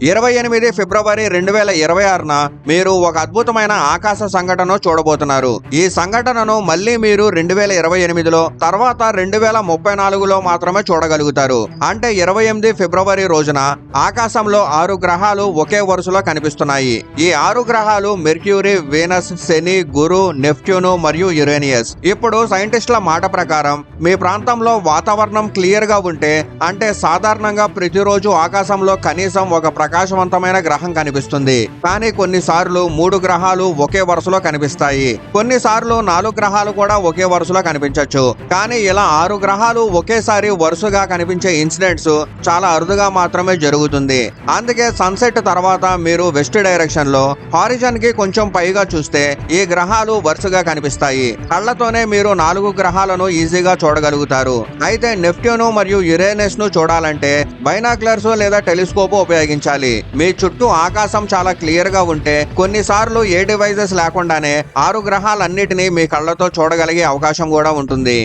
28 ఫిబ్రవరి 2026న మీరు ఒక అద్భుతమైన ఆకాశ సంఘటన చూడబోతున్నారు. ఈ సంఘటనను మళ్ళీ మీరు 2028లో తర్వాత 2034లో మాత్రమే చూడగలుగుతారు. అంటే 28 ఫిబ్రవరి రోజున ఆకాశంలో 6 గ్రహాలు ఒకే వరుసలో కనిపిస్తున్నాయి. ఈ 6 గ్రహాలు మెర్క్యూరీ, వీనస్, శని, గురు, నెప్ట్యూన్ మరియు యురేనియస్. ఇప్పుడు సైంటిస్టుల మాట ప్రకారం మీ ప్రాంతంలో వాతావరణం క్లియర్ గా ఉంటే, అంటే సాధారణంగా ప్రతిరోజు ఆకాశంలో కనీసం ఒక ప్రకాశవంతమైన గ్రహం కనిపిస్తుంది. కానీ కొన్నిసార్లు 3 గ్రహాలు ఒకే వరుసలో కనిపిస్తాయి. కొన్నిసార్లు 4 గ్రహాలు కూడా ఒకే వరుసలో కనిపించవచ్చు. కానీ ఇలా 6 గ్రహాలు ఒకేసారి వరుసగా కనిపించే ఇన్సిడెంట్స్ చాలా అరుదుగా మాత్రమే జరుగుతుంది. అందుకే సన్సెట్ తర్వాత మీరు వెస్ట్ డైరెక్షన్ లో హారిజన్ కి కొంచెం పైగా చూస్తే ఈ గ్రహాలు వరుసగా కనిపిస్తాయి. కళ్ళతోనే మీరు 4 గ్రహాలను ఈజీగా చూడగలుగుతారు. అయితే నెప్ట్యూన్ మరియు యురేనస్ ను చూడాలంటే బైనాక్యులర్స్ లేదా టెలిస్కోప్ ఉపయోగించాలి. మీ చుట్టూ ఆకాశం చాలా క్లియర్ గా ఉంటే కొన్నిసార్లు ఏ డివైజెస్ లేకుండానే 6 గ్రహాలన్నిటినీ మీ కళ్ళతో చూడగలిగే అవకాశం కూడా ఉంటుంది.